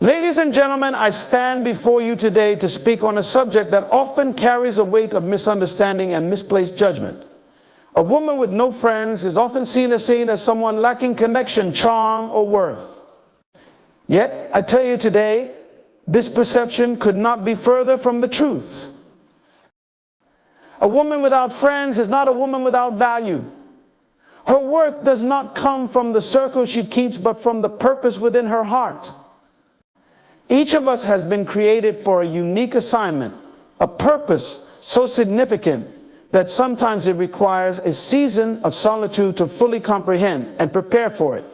Ladies and gentlemen, I stand before you today to speak on a subject that often carries a weight of misunderstanding and misplaced judgment. A woman with no friends is often seen as someone lacking connection, charm, or worth. Yet, I tell you today, this perception could not be further from the truth. A woman without friends is not a woman without value. Her worth does not come from the circle she keeps, but from the purpose within her heart. Each of us has been created for a unique assignment, a purpose so significant that sometimes it requires a season of solitude to fully comprehend and prepare for it.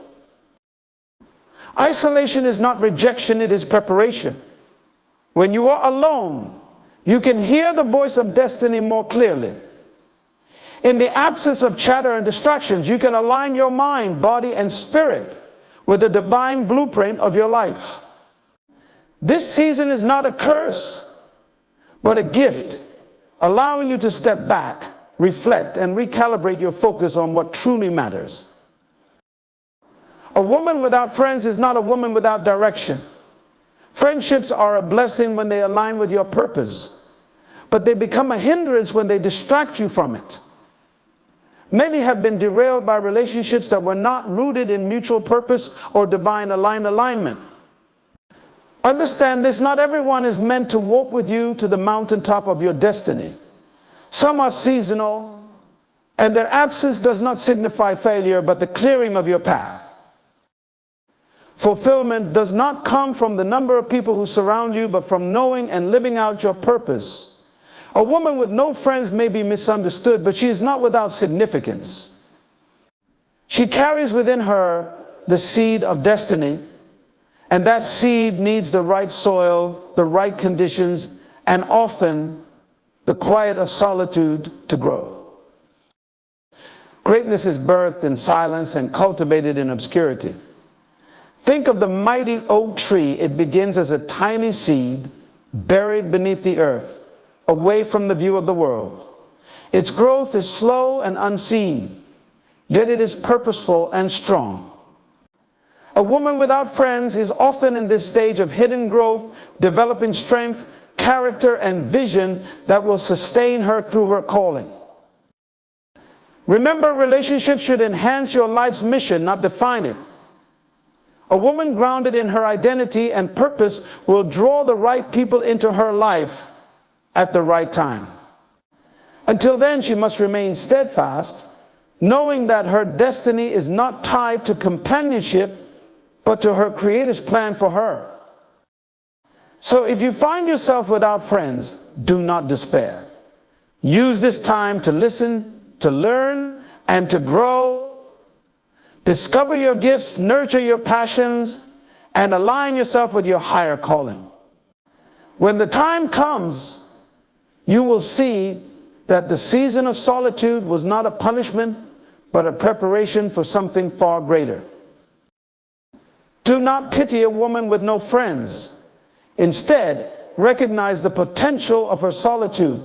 Isolation is not rejection, it is preparation. When you are alone, you can hear the voice of destiny more clearly. In the absence of chatter and distractions, you can align your mind, body, and spirit with the divine blueprint of your life. This season is not a curse, but a gift, allowing you to step back, reflect, and recalibrate your focus on what truly matters. A woman without friends is not a woman without direction. Friendships are a blessing when they align with your purpose, but they become a hindrance when they distract you from it. Many have been derailed by relationships that were not rooted in mutual purpose or divine alignment. Understand this, not everyone is meant to walk with you to the mountaintop of your destiny. Some are seasonal, and their absence does not signify failure, but the clearing of your path. Fulfillment does not come from the number of people who surround you, but from knowing and living out your purpose. A woman with no friends may be misunderstood, but she is not without significance. She carries within her the seed of destiny, and that seed needs the right soil, the right conditions, and often the quiet of solitude to grow. Greatness is birthed in silence and cultivated in obscurity. Think of the mighty oak tree. It begins as a tiny seed buried beneath the earth, away from the view of the world. Its growth is slow and unseen, yet it is purposeful and strong. A woman without friends is often in this stage of hidden growth, developing strength, character, and vision that will sustain her through her calling. Remember, relationships should enhance your life's mission, not define it. A woman grounded in her identity and purpose will draw the right people into her life at the right time. Until then, she must remain steadfast, knowing that her destiny is not tied to companionship, but to her Creator's plan for her. So if you find yourself without friends, do not despair. Use this time to listen, to learn, and to grow. Discover your gifts, nurture your passions, and align yourself with your higher calling. When the time comes, you will see that the season of solitude was not a punishment, but a preparation for something far greater. Do not pity a woman with no friends. Instead, recognize the potential of her solitude.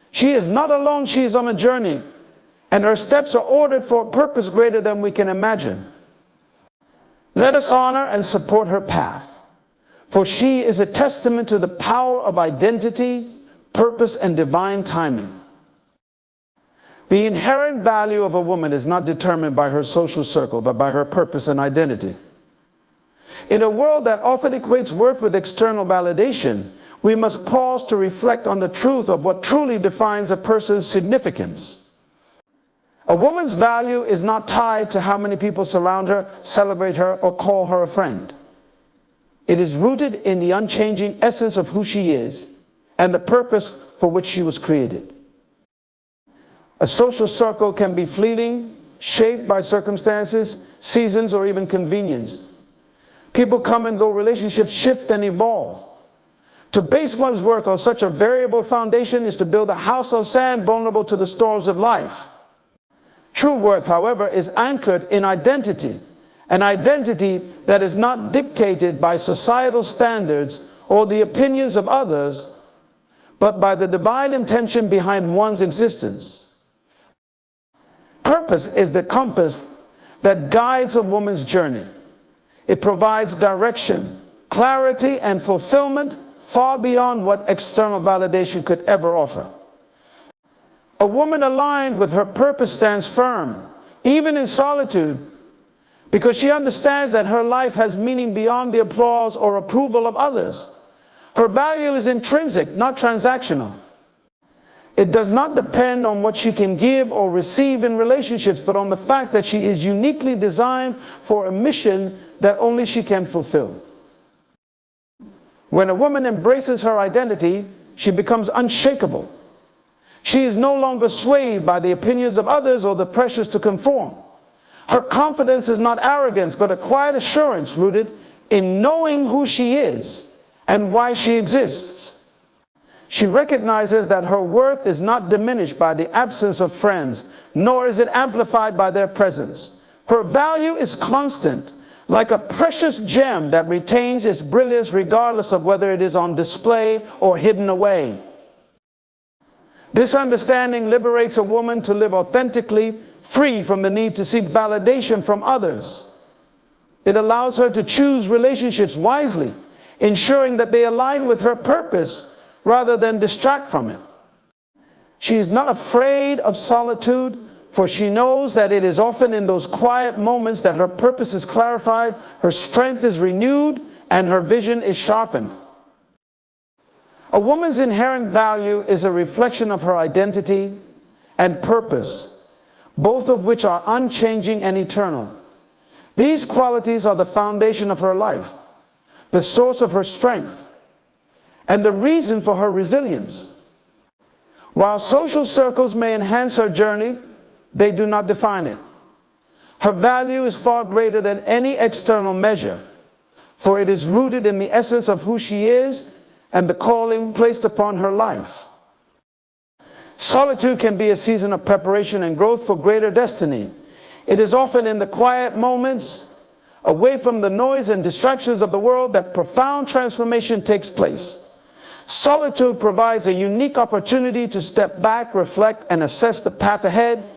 She is not alone, she is on a journey, and her steps are ordered for a purpose greater than we can imagine. Let us honor and support her path, for she is a testament to the power of identity, purpose, and divine timing. The inherent value of a woman is not determined by her social circle, but by her purpose and identity. In a world that often equates worth with external validation, we must pause to reflect on the truth of what truly defines a person's significance. A woman's value is not tied to how many people surround her, celebrate her, or call her a friend. It is rooted in the unchanging essence of who she is and the purpose for which she was created. A social circle can be fleeting, shaped by circumstances, seasons, or even convenience. People come and go, relationships shift and evolve. To base one's worth on such a variable foundation is to build a house of sand vulnerable to the storms of life. True worth, however, is anchored in identity, an identity that is not dictated by societal standards or the opinions of others, but by the divine intention behind one's existence. Purpose is the compass that guides a woman's journey. It provides direction, clarity, and fulfillment far beyond what external validation could ever offer. A woman aligned with her purpose stands firm, even in solitude, because she understands that her life has meaning beyond the applause or approval of others. Her value is intrinsic, not transactional. It does not depend on what she can give or receive in relationships, but on the fact that she is uniquely designed for a mission that only she can fulfill. When a woman embraces her identity, she becomes unshakable. She is no longer swayed by the opinions of others or the pressures to conform. Her confidence is not arrogance, but a quiet assurance rooted in knowing who she is and why she exists. She recognizes that her worth is not diminished by the absence of friends, nor is it amplified by their presence. Her value is constant, like a precious gem that retains its brilliance regardless of whether it is on display or hidden away. This understanding liberates a woman to live authentically, free from the need to seek validation from others. It allows her to choose relationships wisely, ensuring that they align with her purpose rather than distract from it. She is not afraid of solitude, for she knows that it is often in those quiet moments that her purpose is clarified, her strength is renewed, and her vision is sharpened. A woman's inherent value is a reflection of her identity and purpose, both of which are unchanging and eternal. These qualities are the foundation of her life, the source of her strength, and the reason for her resilience. While social circles may enhance her journey, they do not define it. Her value is far greater than any external measure, for it is rooted in the essence of who she is and the calling placed upon her life. Solitude can be a season of preparation and growth for greater destiny. It is often in the quiet moments, away from the noise and distractions of the world, that profound transformation takes place. Solitude provides a unique opportunity to step back, reflect, and assess the path ahead.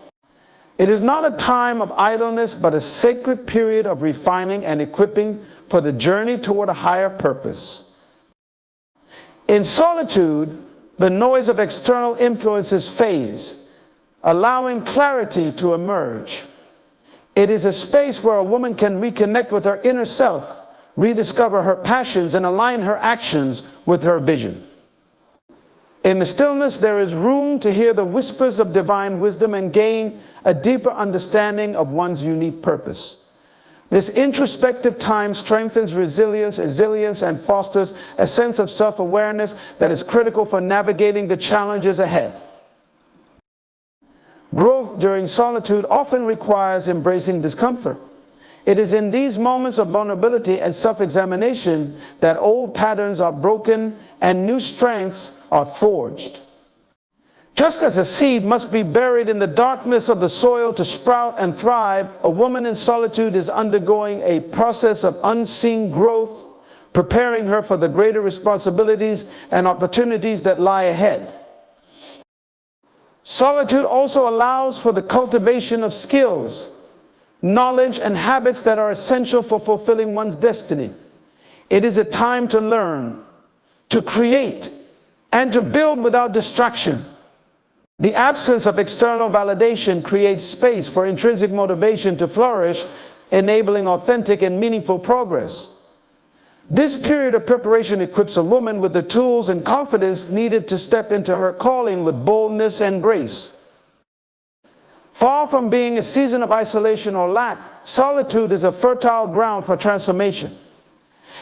It is not a time of idleness, but a sacred period of refining and equipping for the journey toward a higher purpose. In solitude, the noise of external influences fades, allowing clarity to emerge. It is a space where a woman can reconnect with her inner self, rediscover her passions, and align her actions with her vision. In the stillness, there is room to hear the whispers of divine wisdom and gain a deeper understanding of one's unique purpose. This introspective time strengthens resilience, and fosters a sense of self-awareness that is critical for navigating the challenges ahead. Growth during solitude often requires embracing discomfort. It is in these moments of vulnerability and self-examination that old patterns are broken and new strengths are forged. Just as a seed must be buried in the darkness of the soil to sprout and thrive, a woman in solitude is undergoing a process of unseen growth, preparing her for the greater responsibilities and opportunities that lie ahead. Solitude also allows for the cultivation of skills, knowledge, and habits that are essential for fulfilling one's destiny. It is a time to learn, to create, and to build without distraction. The absence of external validation creates space for intrinsic motivation to flourish, enabling authentic and meaningful progress. This period of preparation equips a woman with the tools and confidence needed to step into her calling with boldness and grace. Far from being a season of isolation or lack, solitude is a fertile ground for transformation.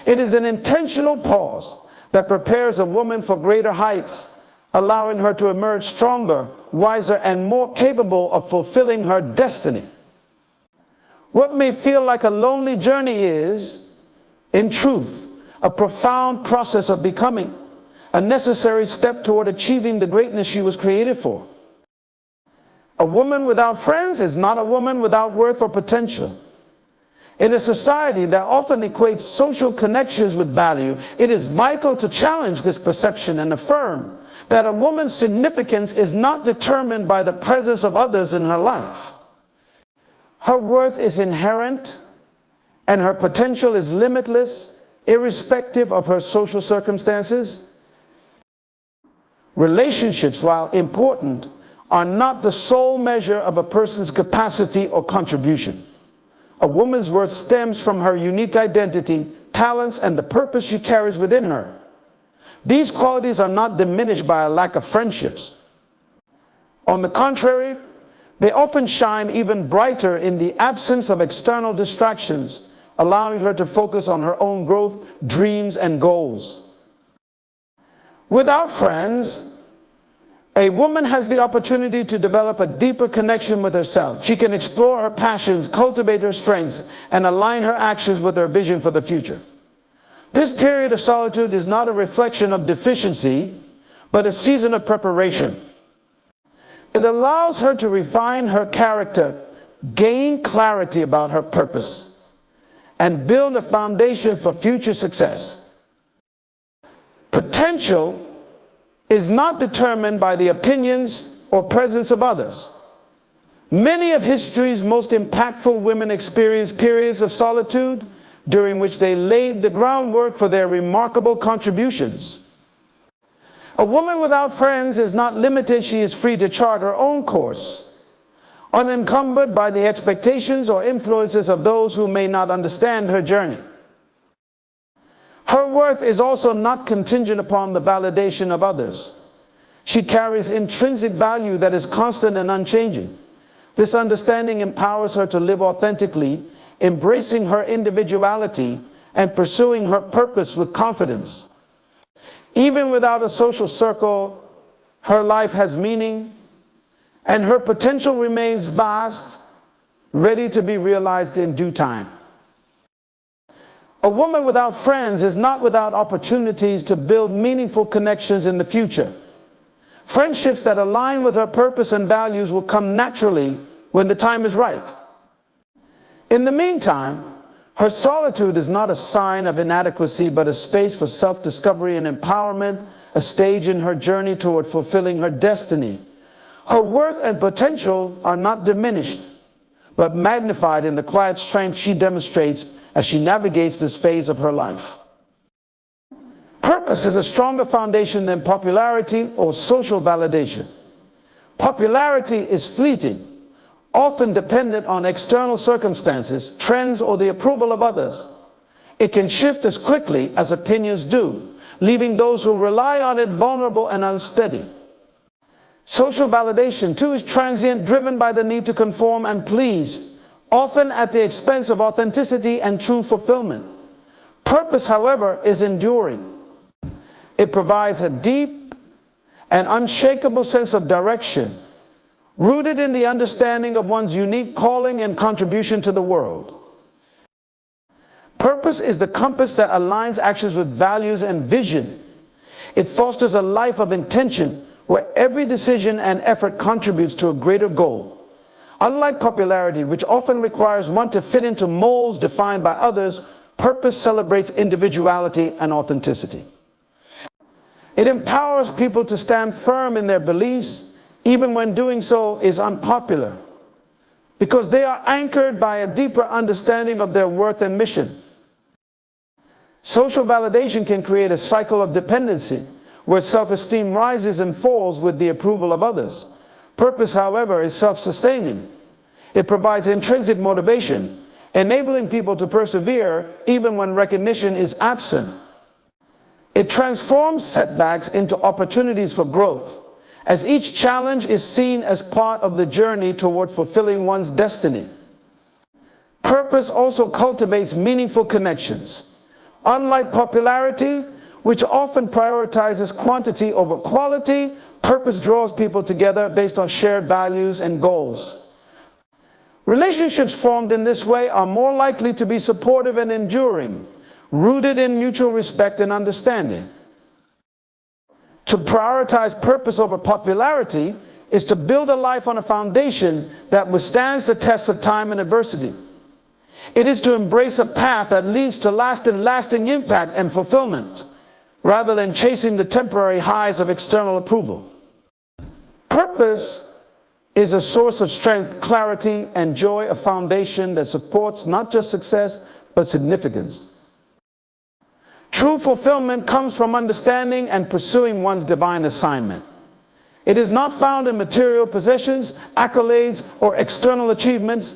It is an intentional pause that prepares a woman for greater heights, allowing her to emerge stronger, wiser, and more capable of fulfilling her destiny. What may feel like a lonely journey is, in truth, a profound process of becoming, a necessary step toward achieving the greatness she was created for. A woman without friends is not a woman without worth or potential. In a society that often equates social connections with value, it is vital to challenge this perception and affirm that a woman's significance is not determined by the presence of others in her life. Her worth is inherent, and her potential is limitless, irrespective of her social circumstances. Relationships, while important, are not the sole measure of a person's capacity or contribution. A woman's worth stems from her unique identity, talents, and the purpose she carries within her. These qualities are not diminished by a lack of friendships. On the contrary, they often shine even brighter in the absence of external distractions, allowing her to focus on her own growth, dreams, and goals. Without friends, a woman has the opportunity to develop a deeper connection with herself. She can explore her passions, cultivate her strengths, and align her actions with her vision for the future. This period of solitude is not a reflection of deficiency, but a season of preparation. It allows her to refine her character, gain clarity about her purpose, and build a foundation for future success. Potential is not determined by the opinions or presence of others. Many of history's most impactful women experienced periods of solitude during which they laid the groundwork for their remarkable contributions. A woman without friends is not limited. She is free to chart her own course, unencumbered by the expectations or influences of those who may not understand her journey. Her worth is also not contingent upon the validation of others. She carries intrinsic value that is constant and unchanging. This understanding empowers her to live authentically, embracing her individuality and pursuing her purpose with confidence. Even without a social circle, her life has meaning, and her potential remains vast, ready to be realized in due time. A woman without friends is not without opportunities to build meaningful connections in the future. Friendships that align with her purpose and values will come naturally when the time is right. In the meantime, her solitude is not a sign of inadequacy, but a space for self-discovery and empowerment, a stage in her journey toward fulfilling her destiny. Her worth and potential are not diminished, but magnified in the quiet strength she demonstrates as she navigates this phase of her life. Purpose is a stronger foundation than popularity or social validation. Popularity is fleeting, often dependent on external circumstances, trends, or the approval of others. It can shift as quickly as opinions do, leaving those who rely on it vulnerable and unsteady. Social validation, too, is transient, driven by the need to conform and please, often at the expense of authenticity and true fulfillment. Purpose, however, is enduring. It provides a deep and unshakable sense of direction, rooted in the understanding of one's unique calling and contribution to the world. Purpose is the compass that aligns actions with values and vision. It fosters a life of intention where every decision and effort contributes to a greater goal. Unlike popularity, which often requires one to fit into molds defined by others, purpose celebrates individuality and authenticity. It empowers people to stand firm in their beliefs, even when doing so is unpopular, because they are anchored by a deeper understanding of their worth and mission. Social validation can create a cycle of dependency, where self-esteem rises and falls with the approval of others. Purpose, however, is self-sustaining. It provides intrinsic motivation, enabling people to persevere even when recognition is absent. It transforms setbacks into opportunities for growth, as each challenge is seen as part of the journey toward fulfilling one's destiny. Purpose also cultivates meaningful connections. Unlike popularity, which often prioritizes quantity over quality, purpose draws people together based on shared values and goals. Relationships formed in this way are more likely to be supportive and enduring, rooted in mutual respect and understanding. To prioritize purpose over popularity is to build a life on a foundation that withstands the test of time and adversity. It is to embrace a path that leads to lasting impact and fulfillment, rather than chasing the temporary highs of external approval. Purpose is a source of strength, clarity, and joy, a foundation that supports not just success, but significance. True fulfillment comes from understanding and pursuing one's divine assignment. It is not found in material possessions, accolades, or external achievements,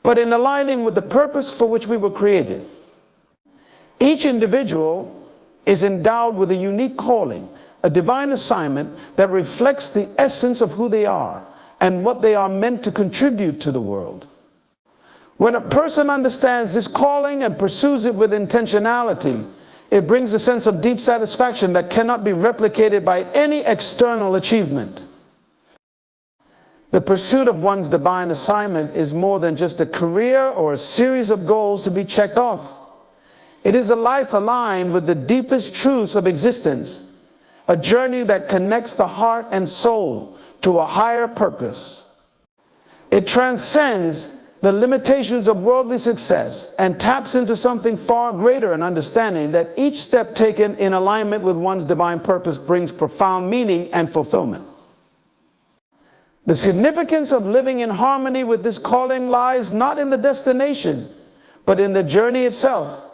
but in aligning with the purpose for which we were created. Each individual is endowed with a unique calling, a divine assignment that reflects the essence of who they are and what they are meant to contribute to the world. When a person understands this calling and pursues it with intentionality, it brings a sense of deep satisfaction that cannot be replicated by any external achievement. The pursuit of one's divine assignment is more than just a career or a series of goals to be checked off. It is a life aligned with the deepest truths of existence, a journey that connects the heart and soul to a higher purpose. It transcends the limitations of worldly success and taps into something far greater, an understanding that each step taken in alignment with one's divine purpose brings profound meaning and fulfillment. The significance of living in harmony with this calling lies not in the destination, but in the journey itself.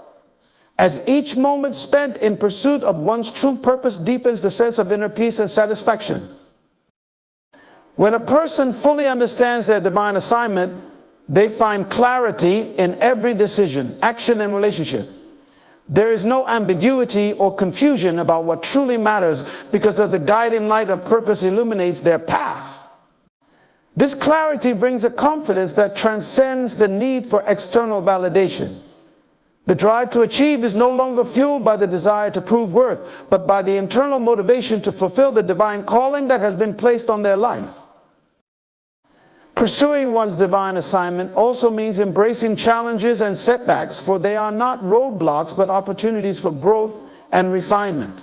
As each moment spent in pursuit of one's true purpose deepens the sense of inner peace and satisfaction. When a person fully understands their divine assignment, they find clarity in every decision, action, and relationship. There is no ambiguity or confusion about what truly matters because the guiding light of purpose illuminates their path. This clarity brings a confidence that transcends the need for external validation. The drive to achieve is no longer fueled by the desire to prove worth, but by the internal motivation to fulfill the divine calling that has been placed on their life. Pursuing one's divine assignment also means embracing challenges and setbacks, for they are not roadblocks but opportunities for growth and refinement.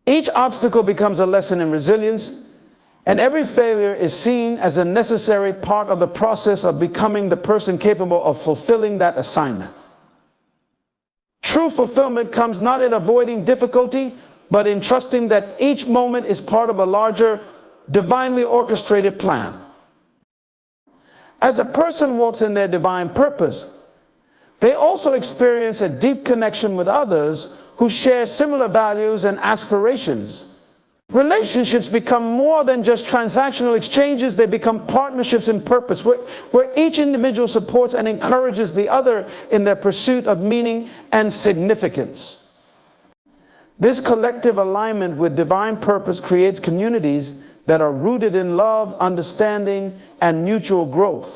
Each obstacle becomes a lesson in resilience, and every failure is seen as a necessary part of the process of becoming the person capable of fulfilling that assignment. True fulfillment comes not in avoiding difficulty, but in trusting that each moment is part of a larger, divinely orchestrated plan. As a person walks in their divine purpose, they also experience a deep connection with others who share similar values and aspirations. Relationships become more than just transactional exchanges. They become partnerships in purpose, where each individual supports and encourages the other in their pursuit of meaning and significance. This collective alignment with divine purpose creates communities that are rooted in love, understanding, and mutual growth.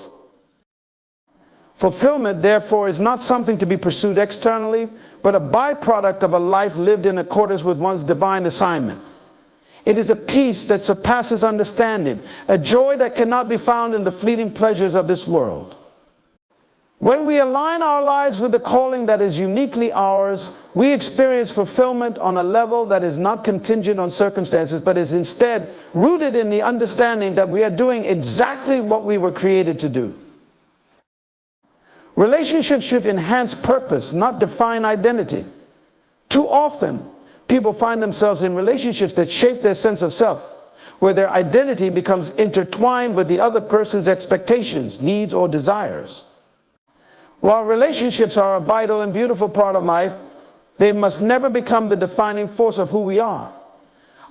Fulfillment, therefore, is not something to be pursued externally, but a byproduct of a life lived in accordance with one's divine assignment. It is a peace that surpasses understanding, a joy that cannot be found in the fleeting pleasures of this world. When we align our lives with the calling that is uniquely ours, we experience fulfillment on a level that is not contingent on circumstances, but is instead rooted in the understanding that we are doing exactly what we were created to do. Relationships should enhance purpose, not define identity. Too often, people find themselves in relationships that shape their sense of self, where their identity becomes intertwined with the other person's expectations, needs, or desires. While relationships are a vital and beautiful part of life, they must never become the defining force of who we are.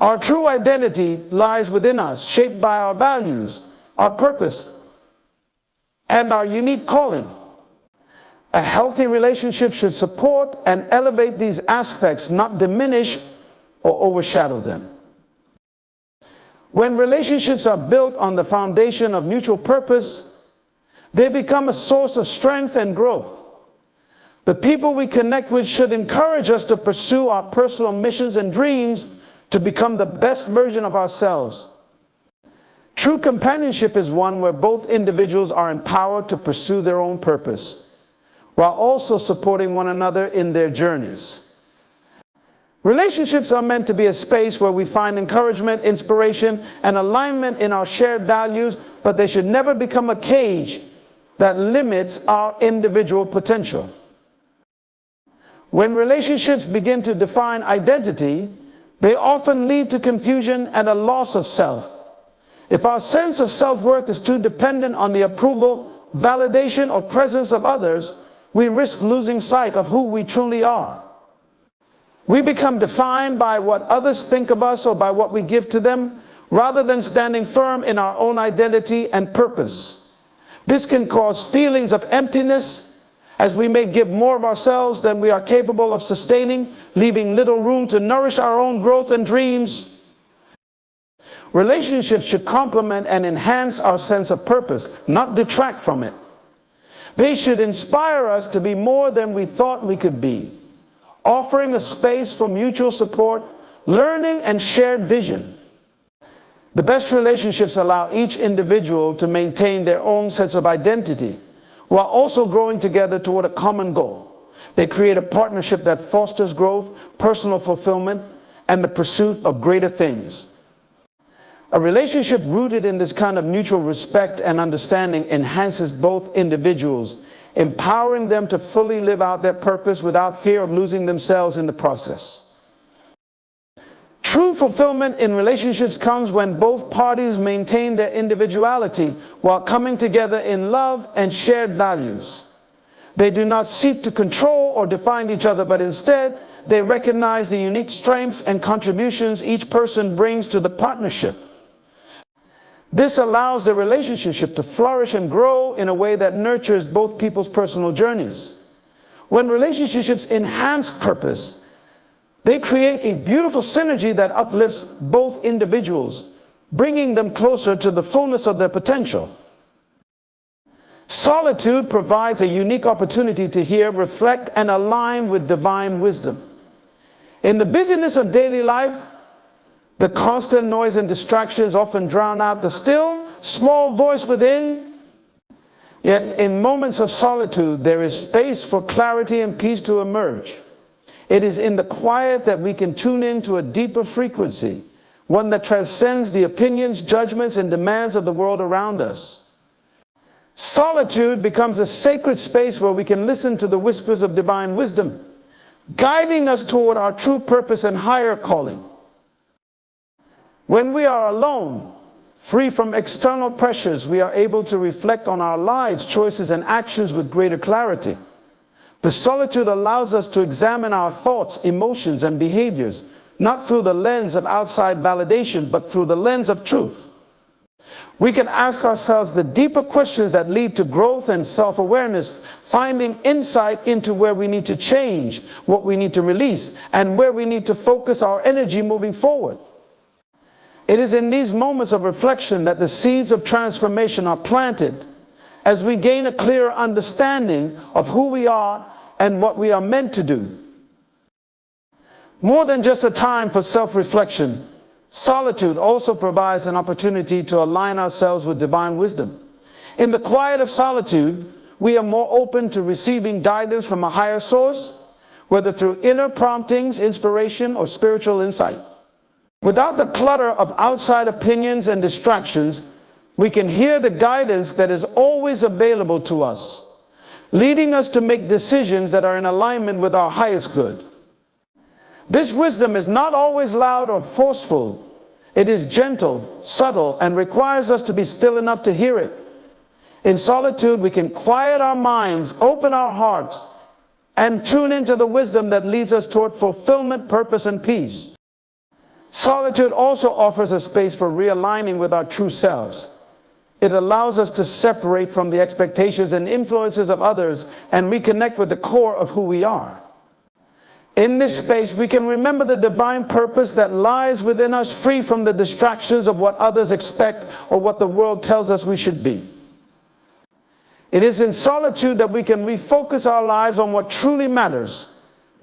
Our true identity lies within us, shaped by our values, our purpose, and our unique calling. A healthy relationship should support and elevate these aspects, not diminish or overshadow them. When relationships are built on the foundation of mutual purpose, they become a source of strength and growth. The people we connect with should encourage us to pursue our personal missions and dreams to become the best version of ourselves. True companionship is one where both individuals are empowered to pursue their own purpose, while also supporting one another in their journeys. Relationships are meant to be a space where we find encouragement, inspiration, and alignment in our shared values, but they should never become a cage that limits our individual potential. When relationships begin to define identity, they often lead to confusion and a loss of self. If our sense of self-worth is too dependent on the approval, validation, or presence of others, we risk losing sight of who we truly are. We become defined by what others think of us or by what we give to them, rather than standing firm in our own identity and purpose. This can cause feelings of emptiness, as we may give more of ourselves than we are capable of sustaining, leaving little room to nourish our own growth and dreams. Relationships should complement and enhance our sense of purpose, not detract from it. They should inspire us to be more than we thought we could be, offering a space for mutual support, learning, and shared vision. The best relationships allow each individual to maintain their own sense of identity while also growing together toward a common goal. They create a partnership that fosters growth, personal fulfillment, and the pursuit of greater things. A relationship rooted in this kind of mutual respect and understanding enhances both individuals, empowering them to fully live out their purpose without fear of losing themselves in the process. True fulfillment in relationships comes when both parties maintain their individuality while coming together in love and shared values. They do not seek to control or define each other, but instead they recognize the unique strengths and contributions each person brings to the partnership. This allows the relationship to flourish and grow in a way that nurtures both people's personal journeys. When relationships enhance purpose, they create a beautiful synergy that uplifts both individuals, bringing them closer to the fullness of their potential. Solitude provides a unique opportunity to hear, reflect, and align with divine wisdom. In the busyness of daily life, the constant noise and distractions often drown out the still, small voice within. Yet in moments of solitude, there is space for clarity and peace to emerge. It is in the quiet that we can tune into a deeper frequency, one that transcends the opinions, judgments, and demands of the world around us. Solitude becomes a sacred space where we can listen to the whispers of divine wisdom, guiding us toward our true purpose and higher calling. When we are alone, free from external pressures, we are able to reflect on our lives, choices, and actions with greater clarity. The solitude allows us to examine our thoughts, emotions, and behaviors, not through the lens of outside validation, but through the lens of truth. We can ask ourselves the deeper questions that lead to growth and self-awareness, finding insight into where we need to change, what we need to release, and where we need to focus our energy moving forward. It is in these moments of reflection that the seeds of transformation are planted, as we gain a clearer understanding of who we are and what we are meant to do. More than just a time for self-reflection, solitude also provides an opportunity to align ourselves with divine wisdom. In the quiet of solitude, we are more open to receiving guidance from a higher source, whether through inner promptings, inspiration, or spiritual insight. Without the clutter of outside opinions and distractions, we can hear the guidance that is always available to us, leading us to make decisions that are in alignment with our highest good. This wisdom is not always loud or forceful. It is gentle, subtle, and requires us to be still enough to hear it. In solitude, we can quiet our minds, open our hearts, and tune into the wisdom that leads us toward fulfillment, purpose, and peace. Solitude also offers a space for realigning with our true selves. It allows us to separate from the expectations and influences of others and reconnect with the core of who we are. In this space, we can remember the divine purpose that lies within us, free from the distractions of what others expect or what the world tells us we should be. It is in solitude that we can refocus our lives on what truly matters,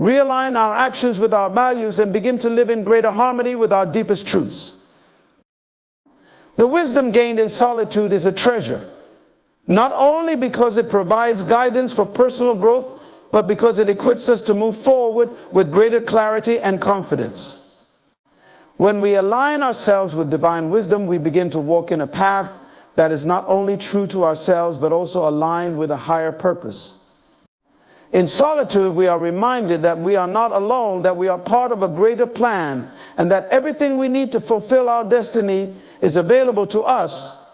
realign our actions with our values, and begin to live in greater harmony with our deepest truths. The wisdom gained in solitude is a treasure, not only because it provides guidance for personal growth, but because it equips us to move forward with greater clarity and confidence. When we align ourselves with divine wisdom, we begin to walk in a path that is not only true to ourselves, but also aligned with a higher purpose. In solitude, we are reminded that we are not alone, that we are part of a greater plan, and that everything we need to fulfill our destiny is available to us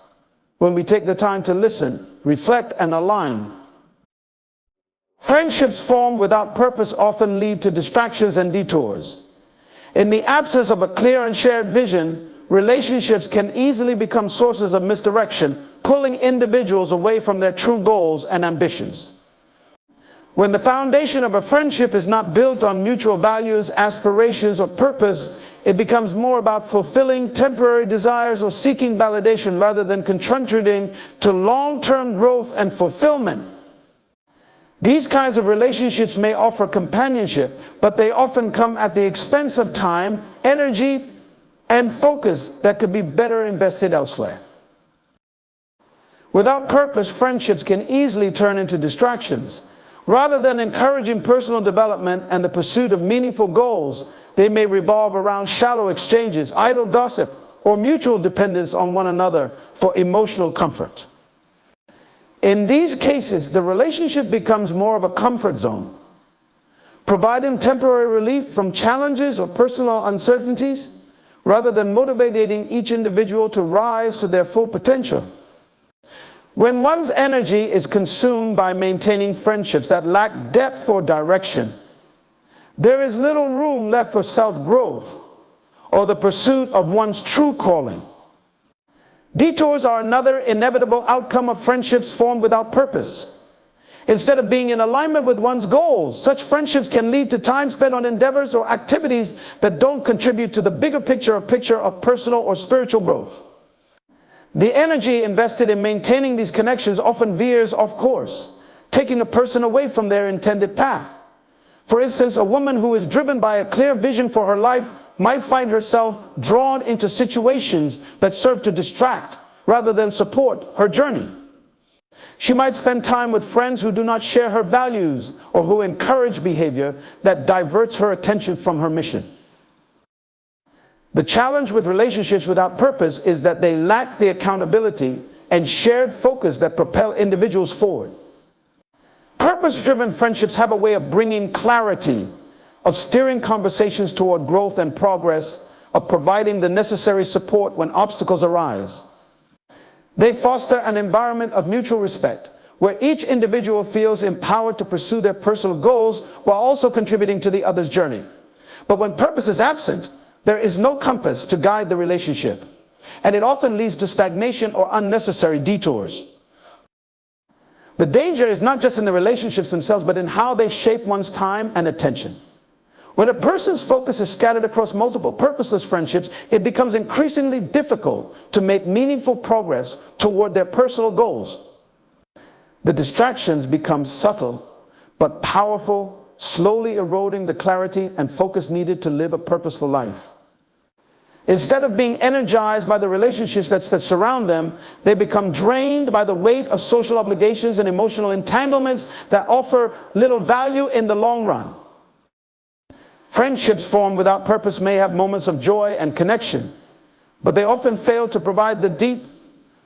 when we take the time to listen, reflect, and align. Friendships formed without purpose often lead to distractions and detours. In the absence of a clear and shared vision, relationships can easily become sources of misdirection, pulling individuals away from their true goals and ambitions. When the foundation of a friendship is not built on mutual values, aspirations, or purpose, it becomes more about fulfilling temporary desires or seeking validation rather than contributing to long-term growth and fulfillment. These kinds of relationships may offer companionship, but they often come at the expense of time, energy, and focus that could be better invested elsewhere. Without purpose, friendships can easily turn into distractions. Rather than encouraging personal development and the pursuit of meaningful goals, they may revolve around shallow exchanges, idle gossip, or mutual dependence on one another for emotional comfort. In these cases, the relationship becomes more of a comfort zone, providing temporary relief from challenges or personal uncertainties, rather than motivating each individual to rise to their full potential. When one's energy is consumed by maintaining friendships that lack depth or direction, there is little room left for self-growth or the pursuit of one's true calling. Detours are another inevitable outcome of friendships formed without purpose. Instead of being in alignment with one's goals, such friendships can lead to time spent on endeavors or activities that don't contribute to the bigger picture of personal or spiritual growth. The energy invested in maintaining these connections often veers off course, taking a person away from their intended path. For instance, a woman who is driven by a clear vision for her life might find herself drawn into situations that serve to distract rather than support her journey. She might spend time with friends who do not share her values or who encourage behavior that diverts her attention from her mission. The challenge with relationships without purpose is that they lack the accountability and shared focus that propel individuals forward. Purpose-driven friendships have a way of bringing clarity, of steering conversations toward growth and progress, of providing the necessary support when obstacles arise. They foster an environment of mutual respect, where each individual feels empowered to pursue their personal goals while also contributing to the other's journey. But when purpose is absent, there is no compass to guide the relationship, and it often leads to stagnation or unnecessary detours. The danger is not just in the relationships themselves, but in how they shape one's time and attention. When a person's focus is scattered across multiple purposeless friendships, it becomes increasingly difficult to make meaningful progress toward their personal goals. The distractions become subtle but powerful, slowly eroding the clarity and focus needed to live a purposeful life. Instead of being energized by the relationships that surround them, they become drained by the weight of social obligations and emotional entanglements that offer little value in the long run. Friendships formed without purpose may have moments of joy and connection, but they often fail to provide the deep,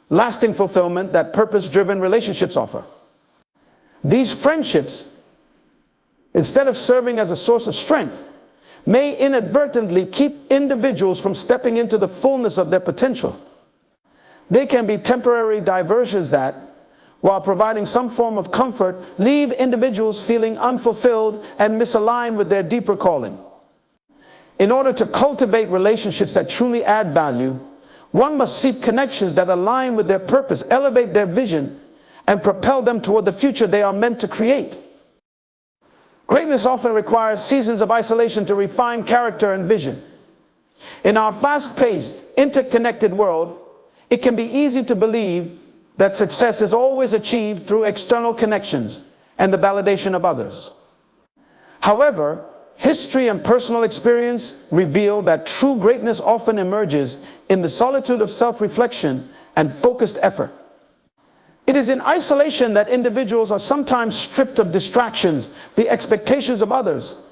lasting fulfillment that purpose-driven relationships offer. These friendships, instead of serving as a source of strength, may inadvertently keep individuals from stepping into the fullness of their potential. They can be temporary diversions that, while providing some form of comfort, leave individuals feeling unfulfilled and misaligned with their deeper calling. In order to cultivate relationships that truly add value, one must seek connections that align with their purpose, elevate their vision, and propel them toward the future they are meant to create. Greatness often requires seasons of isolation to refine character and vision. In our fast-paced, interconnected world, it can be easy to believe that success is always achieved through external connections and the validation of others. However, history and personal experience reveal that true greatness often emerges in the solitude of self-reflection and focused effort. It is in isolation that individuals are sometimes stripped of distractions, the expectations of others,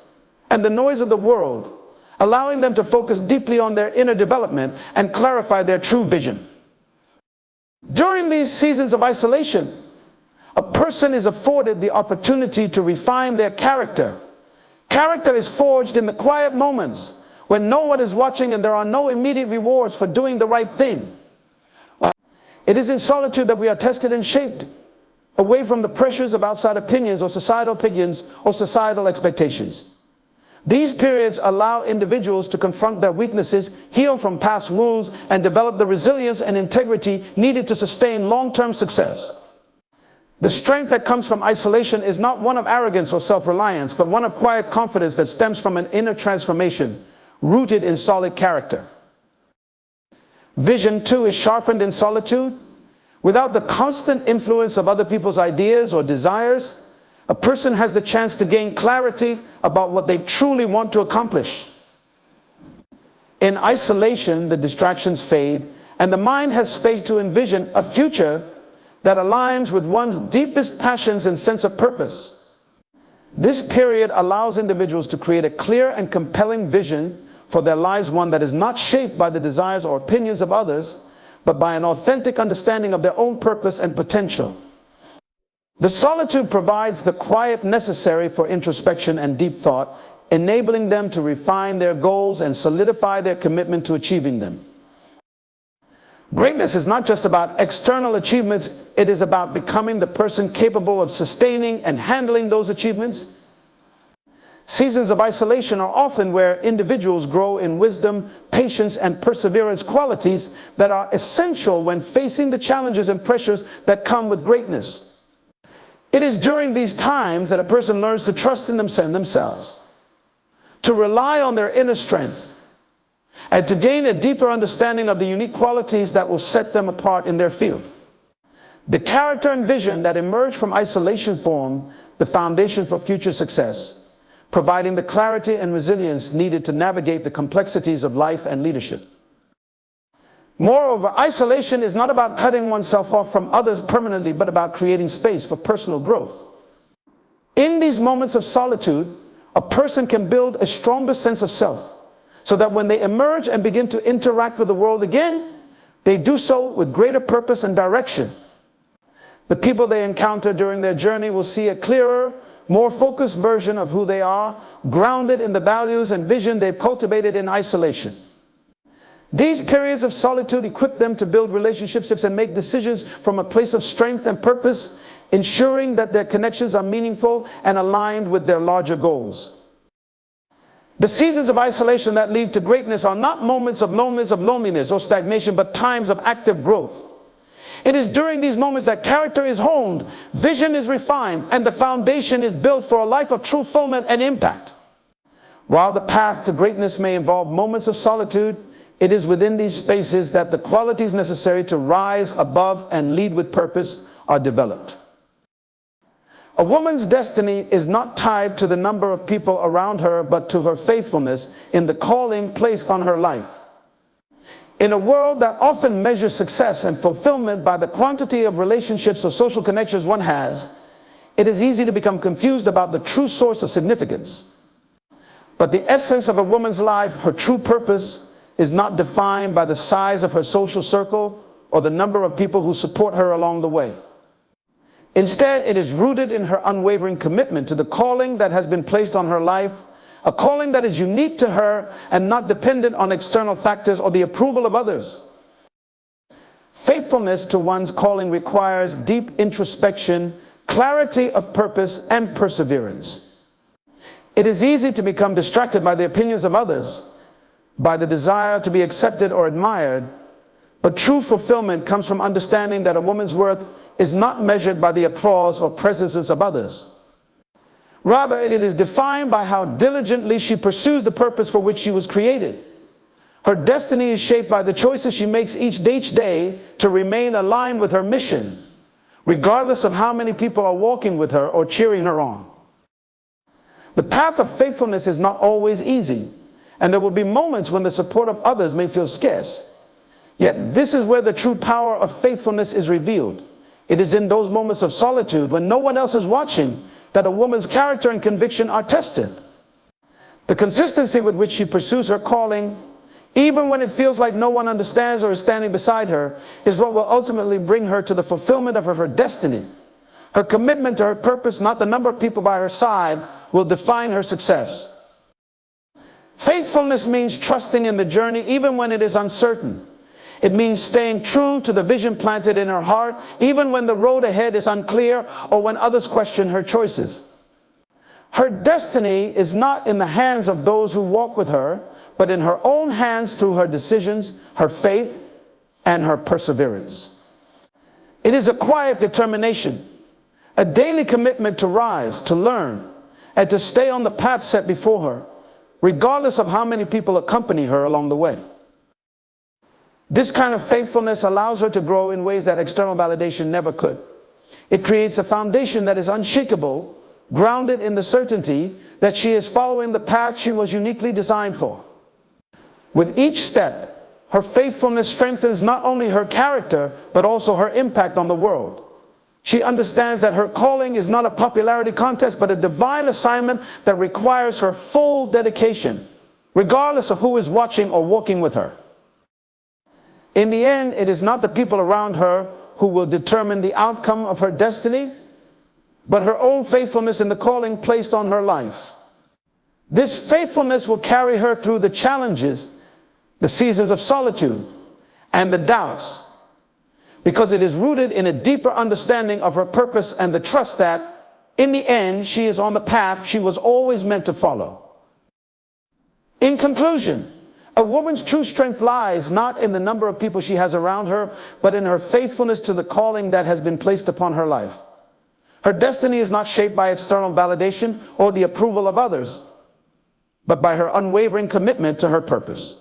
and the noise of the world, allowing them to focus deeply on their inner development and clarify their true vision. During these seasons of isolation, a person is afforded the opportunity to refine their character. Character is forged in the quiet moments when no one is watching and there are no immediate rewards for doing the right thing. It is in solitude that we are tested and shaped. away from the pressures of outside opinions or societal expectations. These periods allow individuals to confront their weaknesses, heal from past wounds, and develop the resilience and integrity needed to sustain long-term success. The strength that comes from isolation is not one of arrogance or self-reliance, but one of quiet confidence that stems from an inner transformation rooted in solid character. Vision, too, is sharpened in solitude. Without the constant influence of other people's ideas or desires, a person has the chance to gain clarity about what they truly want to accomplish. In isolation, the distractions fade, and the mind has space to envision a future that aligns with one's deepest passions and sense of purpose. This period allows individuals to create a clear and compelling vision for their lives, one that is not shaped by the desires or opinions of others, but by an authentic understanding of their own purpose and potential. The solitude provides the quiet necessary for introspection and deep thought, enabling them to refine their goals and solidify their commitment to achieving them. Greatness is not just about external achievements, it is about becoming the person capable of sustaining and handling those achievements. Seasons of isolation are often where individuals grow in wisdom, patience, and perseverance, qualities that are essential when facing the challenges and pressures that come with greatness. It is during these times that a person learns to trust in themselves, to rely on their inner strength, and to gain a deeper understanding of the unique qualities that will set them apart in their field. The character and vision that emerge from isolation form the foundation for future success, providing the clarity and resilience needed to navigate the complexities of life and leadership. Moreover, isolation is not about cutting oneself off from others permanently, but about creating space for personal growth. In these moments of solitude, a person can build a stronger sense of self, so that when they emerge and begin to interact with the world again, they do so with greater purpose and direction. The people they encounter during their journey will see a clearer, more focused version of who they are, grounded in the values and vision they've cultivated in isolation. These periods of solitude equip them to build relationships and make decisions from a place of strength and purpose, ensuring that their connections are meaningful and aligned with their larger goals. The seasons of isolation that lead to greatness are not moments of loneliness or stagnation, but times of active growth. It is during these moments that character is honed, vision is refined, and the foundation is built for a life of true fulfillment and impact. While the path to greatness may involve moments of solitude, it is within these spaces that the qualities necessary to rise above and lead with purpose are developed. A woman's destiny is not tied to the number of people around her, but to her faithfulness in the calling placed on her life. In a world that often measures success and fulfillment by the quantity of relationships or social connections one has, it is easy to become confused about the true source of significance. But the essence of a woman's life, her true purpose, is not defined by the size of her social circle or the number of people who support her along the way. Instead, it is rooted in her unwavering commitment to the calling that has been placed on her life, a calling that is unique to her and not dependent on external factors or the approval of others. Faithfulness to one's calling requires deep introspection, clarity of purpose, and perseverance. It is easy to become distracted by the opinions of others, by the desire to be accepted or admired, but true fulfillment comes from understanding that a woman's worth is not measured by the applause or presences of others. Rather, it is defined by how diligently she pursues the purpose for which she was created. Her destiny is shaped by the choices she makes each day to remain aligned with her mission, regardless of how many people are walking with her or cheering her on. The path of faithfulness is not always easy, and there will be moments when the support of others may feel scarce. Yet this is where the true power of faithfulness is revealed. It is in those moments of solitude, when no one else is watching, that a woman's character and conviction are tested. The consistency with which she pursues her calling, even when it feels like no one understands or is standing beside her, is what will ultimately bring her to the fulfillment of her destiny. Her commitment to her purpose, not the number of people by her side, will define her success. Faithfulness means trusting in the journey even when it is uncertain. It means staying true to the vision planted in her heart, even when the road ahead is unclear or when others question her choices. Her destiny is not in the hands of those who walk with her, but in her own hands through her decisions, her faith, and her perseverance. It is a quiet determination, a daily commitment to rise, to learn, and to stay on the path set before her, regardless of how many people accompany her along the way. This kind of faithfulness allows her to grow in ways that external validation never could. It creates a foundation that is unshakable, grounded in the certainty that she is following the path she was uniquely designed for. With each step, her faithfulness strengthens not only her character, but also her impact on the world. She understands that her calling is not a popularity contest, but a divine assignment that requires her full dedication, regardless of who is watching or walking with her. In the end, it is not the people around her who will determine the outcome of her destiny, but her own faithfulness in the calling placed on her life. This faithfulness will carry her through the challenges, the seasons of solitude, and the doubts, because it is rooted in a deeper understanding of her purpose and the trust that, in the end, she is on the path she was always meant to follow. In conclusion, a woman's true strength lies not in the number of people she has around her, but in her faithfulness to the calling that has been placed upon her life. Her destiny is not shaped by external validation or the approval of others, but by her unwavering commitment to her purpose.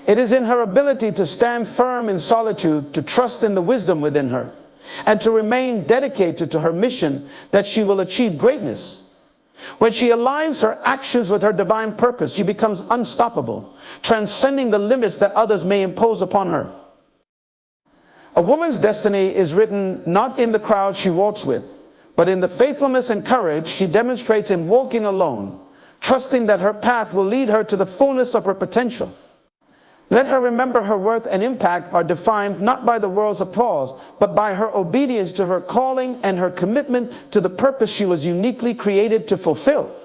It is in her ability to stand firm in solitude, to trust in the wisdom within her, and to remain dedicated to her mission that she will achieve greatness. When she aligns her actions with her divine purpose, she becomes unstoppable, transcending the limits that others may impose upon her. A woman's destiny is written not in the crowd she walks with, but in the faithfulness and courage she demonstrates in walking alone, trusting that her path will lead her to the fullness of her potential. Let her remember her worth and impact are defined not by the world's applause, but by her obedience to her calling and her commitment to the purpose she was uniquely created to fulfill.